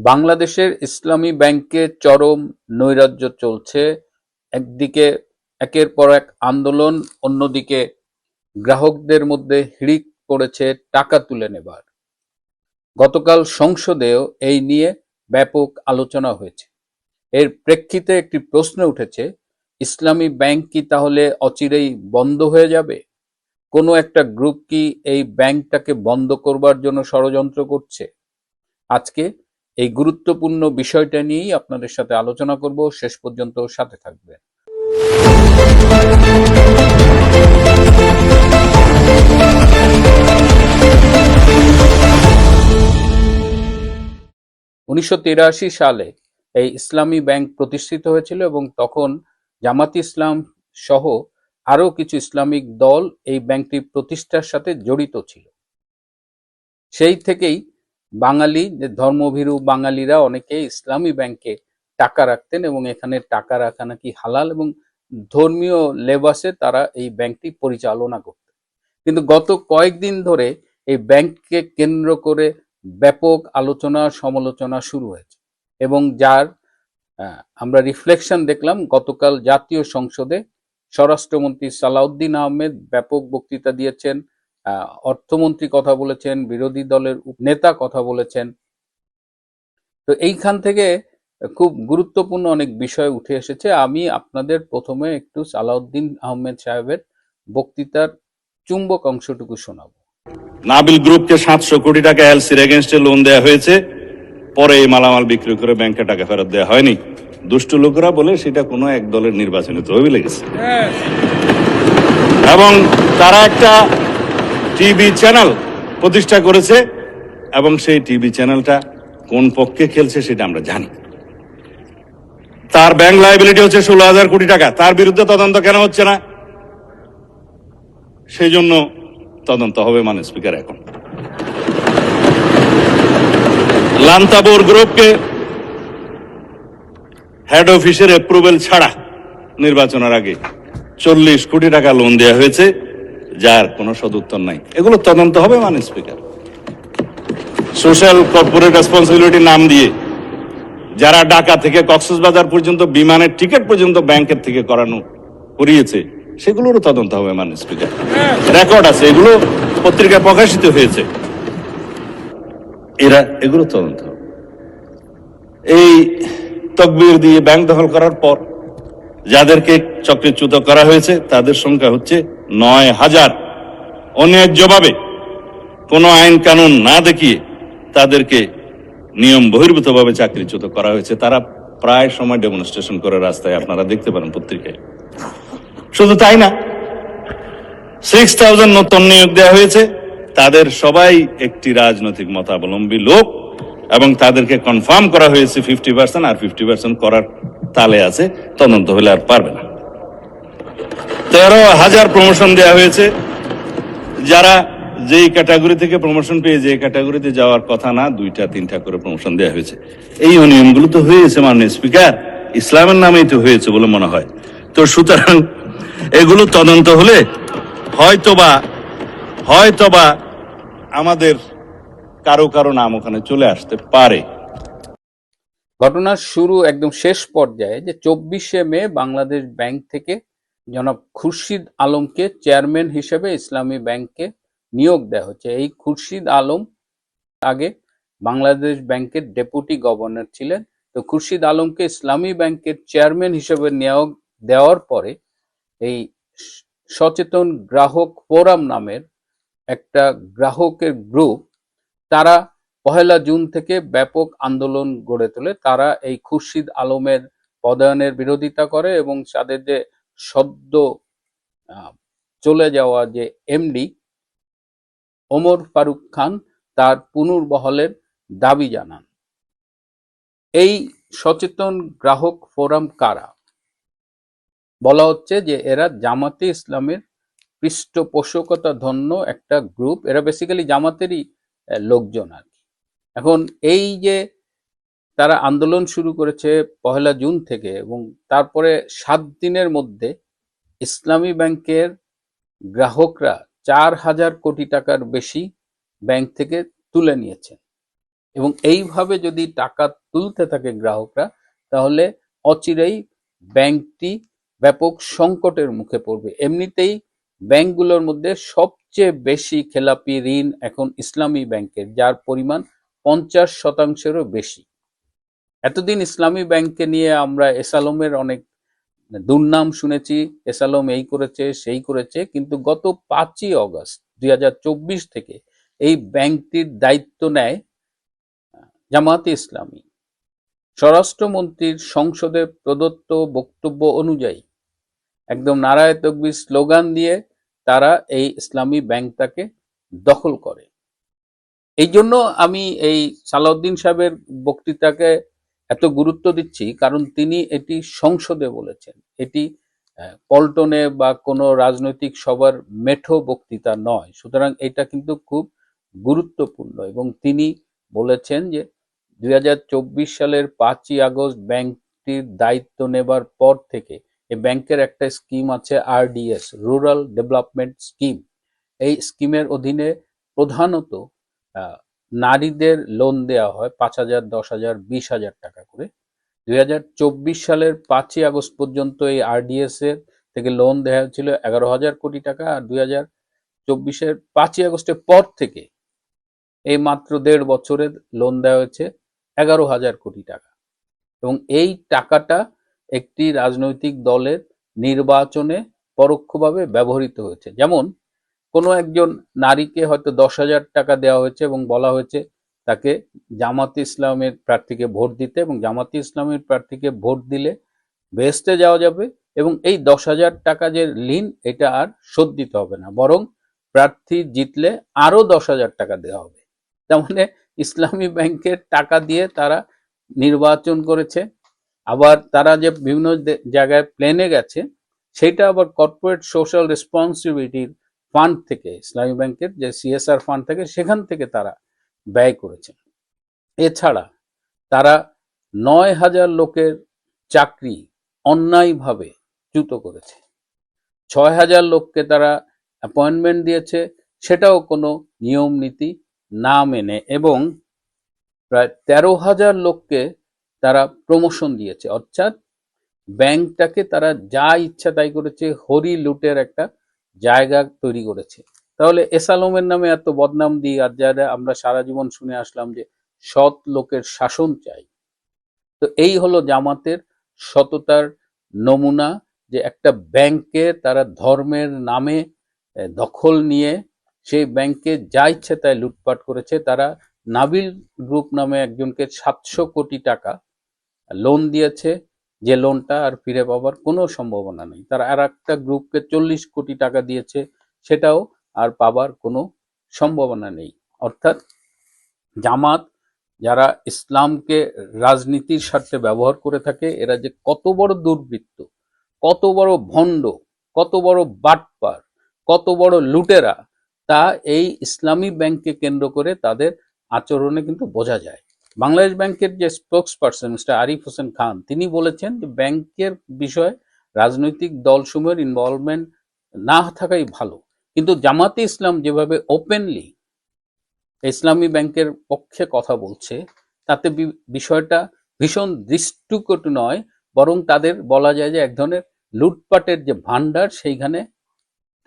বাংলাদেশের ইসলামী ব্যাংকে চরম নৈরাজ্য চলছে। একদিকে একের পর এক আন্দোলন, অন্যদিকে গ্রাহকদের মধ্যে হিড়িক পড়েছে টাকা তুলে নেবার। গতকাল সংসদেও এই নিয়ে ব্যাপক আলোচনা হয়েছে। এর প্রেক্ষিতে একটি প্রশ্ন উঠেছে, ইসলামী ব্যাংক কি তাহলে অচিরেই বন্ধ হয়ে যাবে? কোনো একটা গ্রুপ কি এই ব্যাংকটাকে বন্ধ করবার জন্য ষড়যন্ত্র করছে? আজকে এই গুরুত্বপূর্ণ বিষয়টা নিয়েই আপনাদের সাথে আলোচনা করব। শেষ পর্যন্ত সাথে থাকবেন। 1983 সালে এই ইসলামী ব্যাংক প্রতিষ্ঠিত হয়েছিল এবং তখন জামাত ইসলাম সহ আরো কিছু ইসলামিক দল এই ব্যাংকটি প্রতিষ্ঠার সাথে জড়িত ছিল। সেই থেকেই বাঙালি যে ধর্মভীরু বাঙালিরা অনেকে ইসলামী ব্যাংকে টাকা রাখতেন এবং এখানে টাকা রাখা নাকি হালাল, এবং ধর্মীয় লেবাসে তারা এই ব্যাংকটি পরিচালনা করতেন। কিন্তু গত কয়েকদিন ধরে এই ব্যাংককে কেন্দ্র করে ব্যাপক আলোচনা সমালোচনা শুরু হয়েছে এবং যার আমরা রিফ্লেকশন দেখলাম গতকাল জাতীয় সংসদে। স্বরাষ্ট্রমন্ত্রী সালাউদ্দিন আহমেদ ব্যাপক বক্তৃতা দিয়েছেন, অর্থমন্ত্রী কথা বলেছেন, বিরোধী দলের নেতা কথা বলেছেন। তো এইখান থেকে খুব গুরুত্বপূর্ণ অনেক বিষয় উঠে এসেছে। আমি আপনাদের প্রথমে একটু সালাউদ্দিন আহমেদ সাহেবের বক্তৃতার চুম্বক অংশটুকু শোনাবো। নাবিল গ্রুপকে 700 কোটি টাকা এলসির এগেনস্টে লোন দেওয়া হয়েছে, পরে এই মালামাল বিক্রি করে ব্যাংকে টাকা ফেরত দেওয়া হয়নি। দুষ্ট লোকেরা বলে সেটা কোনো এক দলের নির্বাচনে তহবিলে লেগেছে, এবং তারা একটা টিভি চ্যানেল প্রতিষ্ঠা করেছে এবং সেই টিভি চ্যানেলটা কোন পক্ষে খেলছে সেটা আমরা জানি। তার ব্যাংক লায়াবিলিটি হচ্ছে 16,000 কোটি টাকা। তার বিরুদ্ধে তদন্ত কেন হচ্ছে না? সেই জন্য তদন্ত হবে মাননীয় স্পিকার। এখন লান্তাবোর গ্রুপকে হেড অফিসের অ্যাপ্রুভেল ছাড়া নির্বাচনের আগে 40 কোটি টাকা লোন দেওয়া হয়েছে, যার কোনো সদুত্তর নাই। এগুলো তদন্ত হবে মাননীয় স্পিকার। সোশ্যাল কর্পোরেট রেসপন্সিবিলিটি নাম দিয়ে যারা ঢাকা থেকে কক্সবাজার পর্যন্ত বিমানের টিকিট পর্যন্ত ব্যাংকের থেকে করিয়েছে, সেগুলোরও তদন্ত হবে মাননীয় স্পিকার। রেকর্ড আছে, এগুলো পত্রিকায় প্রকাশিত হয়েছে। এগুলো তদন্ত হবে। এই তকবির দিয়ে ব্যাংক দখল করার পর যাদেরকে চক্রচ্যুত করা হয়েছে তাদের সংখ্যা হচ্ছে 9,000। অন্যায্যভাবে কোনো আইন কানুন না দেখিয়ে তাদেরকে নিয়ম বহির্ভূতভাবে চাকরিচ্যুত করা হয়েছে। তারা প্রায় সময় ডেমনস্ট্রেশন করে রাস্তায়, আপনারা দেখতে পারেন পত্রিকায়। শুধু তাই না, 6,000 নতুন নিয়োগ দেওয়া হয়েছে। তাদের সবাই একটি রাজনৈতিক মতাবলম্বী লোক এবং তাদেরকে কনফার্ম করা হয়েছে 50%, আর 50% করার তালে আছে, তদন্ত হলে আর পারবে না। 13,000 প্রমোশন দেওয়া হয়েছে, যারা যেই ক্যাটাগরি থেকে প্রমোশন পেয়ে যে ক্যাটাগরিতে যাওয়ার কথা না, 2টা-3টা করে প্রমোশন দেওয়া হয়েছে। এই অনিয়মগুলো তো হয়েছে মাননীয় স্পিকার, ইসলামের নামেই তো হয়েছে বলে মনে হয়। তো সুতরাং এগুলো তদন্ত হলে হয়তোবা আমাদের কারো নাম ওখানে চলে আসতে পারে। ঘটনার শুরু একদম শেষ পর্যায়ে যে 24শে মে বাংলাদেশ ব্যাংক থেকে জনাব খুরশিদ আলমকে চেয়ারম্যান হিসেবে ইসলামী ব্যাংকে নিয়োগ দেওয়া হচ্ছে। এই খুরশিদ আলম আগে বাংলাদেশ ব্যাংকের ডেপুটি গভর্নর ছিলেন। তো খুরশিদ আলমকে ইসলামী ব্যাংকের চেয়ারম্যান হিসেবে নিয়োগ দেওয়ার পরে এই সচেতন গ্রাহক ফোরাম নামের একটা গ্রাহকের গ্রুপ, তারা 1 জুন থেকে ব্যাপক আন্দোলন গড়ে তোলে। তারা এই খুরশিদ আলমের পদায়নের বিরোধিতা করে এবং তাদের যে সদ্য চলে যাওয়া যে এমডি ওমর ফারুক খান, তার পুনর্বহালের দাবি জানান। এই সচেতন গ্রাহক ফোরাম কারা? বলা হচ্ছে যে এরা জামাতে ইসলামের পৃষ্ঠপোষকতা ধন্য একটা গ্রুপ। এরা বেসিক্যালি জামাতেরই লোকজন আর কি। এখন এই যে তারা আন্দোলন শুরু করেছে 1 জুন থেকে, এবং তারপরে 7 দিনের মধ্যে ইসলামী ব্যাংকের গ্রাহকরা 4,000 কোটি টাকার বেশি ব্যাংক থেকে তুলে নিয়েছেন। এবং এইভাবে যদি টাকা তুলতে থাকে গ্রাহকরা, তাহলে অচিরেই ব্যাংকটি ব্যাপক সংকটের মুখে পড়বে। এমনিতেই ব্যাংকগুলোর মধ্যে সবচেয়ে বেশি খেলাপি ঋণ এখন ইসলামী ব্যাংকের, যার পরিমাণ 50%-এরও বেশি। এতদিন ইসলামী ব্যাংককে নিয়ে আমরা এসালমের অনেক দুর্নাম শুনেছি, এসালম এই করেছে সেই করেছে, কিন্তু গত 5ই অগস্ট 2024 থেকে এই ব্যাংকটির দায়িত্ব নেয় জামায়াতে ইসলামী। স্বরাষ্ট্রমন্ত্রীর সংসদে প্রদত্ত বক্তব্য অনুযায়ী একদম নারায়ে তাকবীর স্লোগান দিয়ে তারা এই ইসলামী ব্যাংকটাকে দখল করে। এই জন্য আমি এই সালাউদ্দিন সাহেবের বক্তৃতাকে এত গুরুত্ব দিচ্ছি, কারণ তিনি এটি সংসদে বলেছেন। এটি পল্টনে বা কোনো রাজনৈতিক সভার মেঠো বক্তৃতা নয়। সুতরাং এটা কিন্তু খুব গুরুত্বপূর্ণ। এবং তিনি বলেছেন যে 2024 সালের 5ই আগস্ট ব্যাংকটির দায়িত্ব নেবার পর থেকে এই ব্যাংকের একটা স্কিম আছে, আরডিএস, রুরাল ডেভেলপমেন্ট স্কিম। এই স্কিমের অধীনে প্রধানত নারীদের লোন দেওয়া হয় 5,000, 10,000, 20,000 টাকা করে। 2024 সালের 5ই আগস্ট পর্যন্ত এই আরডিএস এর থেকে লোন দেওয়া হয়েছিল 11,000 কোটি টাকা। আর 2024-এর 5ই আগস্টের পর থেকে এই মাত্র 1.5 বছরের লোন দেওয়া হয়েছে 11,000 কোটি টাকা। এবং এই টাকাটা একটি রাজনৈতিক দলের নির্বাচনে পরোক্ষভাবে ব্যবহৃত হয়েছে। যেমন কোনো একজন নারীকে হয়তো 10,000 টাকা দেওয়া হয়েছে এবং বলা হয়েছে তাকে জামাতে ইসলামের প্রার্থীকে ভোট দিতে, এবং জামাতে ইসলামের প্রার্থীকে ভোট দিলে বেহেশতে যাওয়া যাবে, এবং এই 10,000 টাকা যে ঋণ এটা আর শোধ দিতে হবে না, বরং প্রার্থী জিতলে আরো 10,000 টাকা দেওয়া হবে। তার মানে ইসলামী ব্যাংকের টাকা দিয়ে তারা নির্বাচন করেছে। আবার তারা যে বিভিন্ন জায়গায় প্লেনে গেছে, সেটা আবার কর্পোরেট সোশ্যাল রেসপন্সিবিলিটির ফান্ড থেকে, ইসলামী ব্যাংকের যে সিএসআর ফান্ড থেকে, সেখান থেকে তারা ব্যয় করেছে। এছাড়া তারা 9,000 লোকের চাকরি অন্যায়ভাবে চ্যুত করেছে। 6,000 লোককে তারা অ্যাপয়েন্টমেন্ট দিয়েছে, সেটাও কোনো নিয়ম নীতি না মেনে, এবং প্রায় 13,000 লোককে তারা প্রমোশন দিয়েছে। অর্থাৎ ব্যাংকটাকে তারা যা ইচ্ছা তাই করেছে, হরি লুটের একটা জায়গা তৈরি করেছে। তাহলে এসালমের নামে এত বদনাম দিই, আর যারা আমরা সারা জীবন শুনে আসলাম যে সৎ লোকের শাসন চাই, তো এই হলো জামাতের সততার নমুনা, যে একটা ব্যাংকে তারা ধর্মের নামে দখল নিয়ে সেই ব্যাংকে যা ইচ্ছে তাই লুটপাট করেছে। তারা নাবিল গ্রুপ নামে একজনকে 700 কোটি টাকা লোন দিয়েছে, যে লোনটা আর ফিরে পাবার কোনো সম্ভাবনা নেই। তারা আর একটা গ্রুপকে 40 কোটি টাকা দিয়েছে, সেটাও আর পাবার কোনো সম্ভাবনা নেই। অর্থাৎ জামাত, যারা ইসলামকে রাজনীতির স্বার্থে ব্যবহার করে থাকে, এরা যে কত বড় দুর্বৃত্ত, কত বড় ভণ্ড, কত বড় বাটপার, কত বড় লুটেরা, তা এই ইসলামী ব্যাংককে কেন্দ্র করে তাদের আচরণে কিন্তু বোঝা যায়। বাংলাদেশ ব্যাংকের যে spokesperson mister Arif Hossain Khan, তিনি বলেছেন যে ব্যাংকের বিষয়ে রাজনৈতিক দলসমূহের ইনভলভমেন্ট না থাকাই ভালো। কিন্তু জামাতে ইসলাম যেভাবে ওপেনলি ইসলামী ব্যাংকের পক্ষে কথা বলছে, তাতে বিষয়টা ভীষণ দৃষ্টিকটু নয়, বরং তাদের বলা যায় যে এক ধরনের লুটপাটের যে ভান্ডার, সেইখানে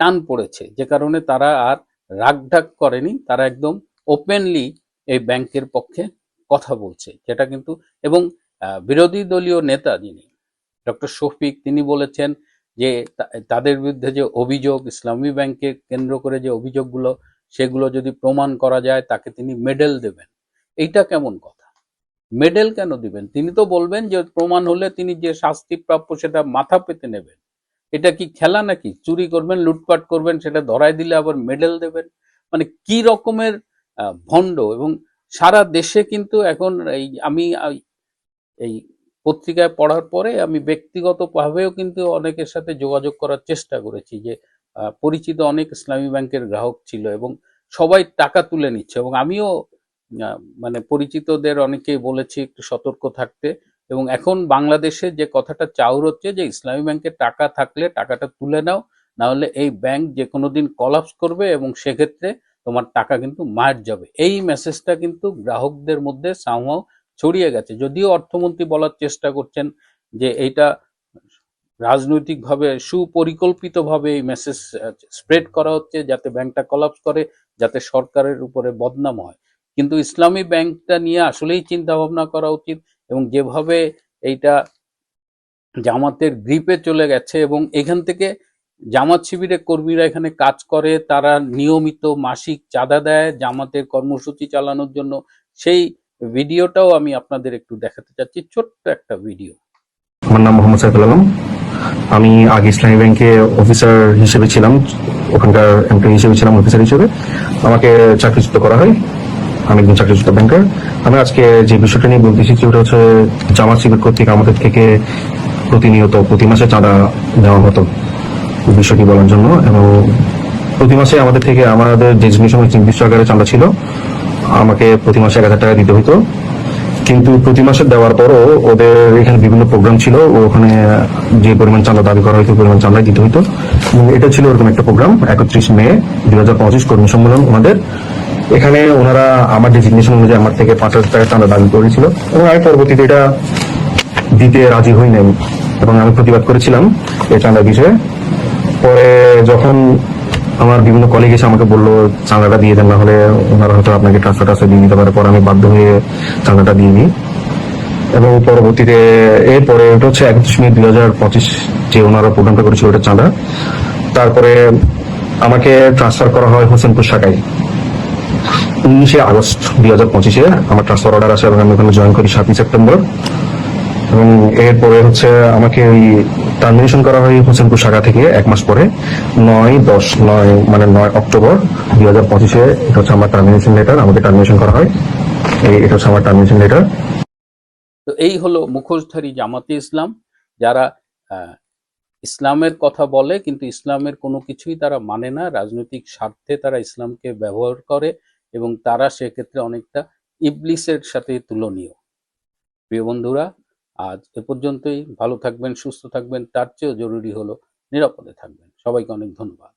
টান পড়েছে, যে কারণে তারা আর রাগঢাক করেনি, তারা একদম ওপেনলি এই ব্যাংকের পক্ষে কথা বলছে। যেটা কিন্তু, এবং বিরোধী দলীয় নেতা যিনি ডক্টর শফিক, তিনি বলেছেন যে তাদের বিরুদ্ধে যে অভিযোগ, ইসলামী ব্যাংকে কেন্দ্র করে যে অভিযোগগুলো, সেগুলো যদি প্রমাণ করা যায় তাকে তিনি মেডেল দেবেন। এইটা কেমন কথা? মেডেল কেন দিবেন? তিনি তো বলবেন যে প্রমাণ হলে তিনি যে শাস্তি প্রাপ্য সেটা মাথা পেতে নেবেন। এটা কি খেলা নাকি? চুরি করবেন, লুটপাট করবেন, সেটা ধরায় দিলে আবার মেডেল দেবেন? মানে কি রকমের ভণ্ড! এবং সারা দেশে কিন্তু এখন আমি এই পত্রিকায় পড়ার পরে আমি ব্যক্তিগতভাবেও কিন্তু অনেকের সাথে যোগাযোগ করার চেষ্টা করেছি, যে পরিচিত অনেক ইসলামী ব্যাংকের গ্রাহক ছিল এবং সবাই টাকা তুলে নিচ্ছে, এবং আমিও মানে পরিচিতদের অনেকেই বলেছি একটু সতর্ক থাকতে। এবং এখন বাংলাদেশে যে কথাটা চাউর হচ্ছে, যে ইসলামী ব্যাংকে টাকা থাকলে টাকাটা তুলে নাও, না হলে এই ব্যাংক যে কোনো দিন কলাপস করবে, এবং সেক্ষেত্রে তোমার টাকা কিন্তু মার যাবে। এই মেসেজটা কিন্তু গ্রাহকদের মধ্যে সামহাও ছড়িয়ে গেছে। যদিও অর্থমন্ত্রী বলার চেষ্টা করছেন যে এইটা রাজনৈতিকভাবে সুপরিকল্পিতভাবে এই মেসেজ স্প্রেড করা হচ্ছে যাতে ব্যাংকটা কলাপস করে, যাতে সরকারের উপরে বদনাম হয়। কিন্তু ইসলামী ব্যাংকটা নিয়ে আসলেই চিন্তা ভাবনা করা উচিত, এবং যেভাবে এইটা জামাতের গ্রিপে চলে গেছে এবং এখান থেকে জামাত শিবিরের কর্মীরা এখানে কাজ করে, তারা নিয়মিত মাসিক চাঁদা দেয় জামাতের কর্মসূচি চালানোর জন্য। সেই ভিডিওটাও আমি আপনাদের একটু দেখাতে চাচ্ছি, ছোট্ট একটা ভিডিও। আমার নাম মোহাম্মদ সাইফুল আলম। আমি আগে ইসলামী ব্যাংকে অফিসার হিসেবে ছিলাম, ওখানকার এমপ্লয়ি হিসেবে ছিলাম, অফিসার হিসেবে আমাকে চাকরিচ্যুত করা হয়। আমি একজন চাকরিচ্যুত ব্যাংকার। আমি আজকে যে বিষয়টা নিয়ে বলতে এসেছি ওটা হচ্ছে জামাত শিবির কর্তৃক আমাদের থেকে প্রতিনিয়ত প্রতি মাসে চাঁদা নেওয়া হতো বিষয়টি বলার জন্য, এবং প্রতি মাসে আমাদের থেকে আমাদের ডেজিগনেশন নির্দিষ্ট আকারে চাঁদা ছিল, আমাকে প্রতি মাসে 1,000 টাকা দিতে হতো। কিন্তু প্রতি মাসে দেওয়ার পরও ওদের এখানে বিভিন্ন প্রোগ্রাম ছিল, ওখানে যে পরিমাণ চাঁদা দাবি করা হতো পরিমাণ চাঁদাই দিতে হতো। এবং এটা ছিল ওরকম একটা প্রোগ্রাম 31 মে 2025 কর্মী সম্মেলন ওনাদের। এখানে ওনারা আমার ডেজিগনেশন অনুযায়ী আমার থেকে 5,000 টাকা চাঁদা দাবি করেছিল, এবং আমি পরবর্তীতে এটা দিতে রাজি হই নাই এবং আমি প্রতিবাদ করেছিলাম এই চাঁদার বিষয়ে। পরে যখন আমার বিভিন্ন কলিগ এসে আমাকে বললো চাঁদাটা দিয়ে দেন, না হলে ওনারা হয়তো আপনাকে ট্রান্সফার দিয়ে দিতে পারে, পরে আমি বাধ্য হয়ে চাঁদাটা দিয়ে দিই। এবং পরবর্তীতে এরপরে এটা হচ্ছে 31 মে 2025 যে ওনারা প্রোগ্রামটা করেছিল ওটা চাঁদা। তারপরে আমাকে ট্রান্সফার করা হয় হোসেনপুর শাখায় 19 আগস্ট 2025 আমার ট্রান্সফার অর্ডার আসে এবং আমি ওখানে জয়েন করি 7 সেপ্টেম্বর। এবং এরপরে হচ্ছে আমাকে ওই টার্মিনেশন করা হয় হোসেনপুর শাখা থেকে 1 মাস পরে 9 অক্টোবর 2025 এটা হচ্ছে আমার টার্মিনেশন লেটার, আমাকে টার্মিনেশন করা হয়। এটা হচ্ছে আমার টার্মিনেশন লেটার। তো এই হলো মুখোশধারী জামাতে ইসলাম, যারা আহ, ইসলামের কথা বলে কিন্তু ইসলামের কোনো কিছুই তারা মানে না, রাজনৈতিক স্বার্থে তারা ইসলামকে ব্যবহার করে এবং তারা সেক্ষেত্রে অনেকটা ইবলিসের সাথে তুলনীয়। প্রিয় বন্ধুরা, আজ এ পর্যন্তই। ভালো থাকবেন, সুস্থ থাকবেন, তার চেয়েও জরুরি হলো নিরাপদে থাকবেন। সবাইকে অনেক ধন্যবাদ।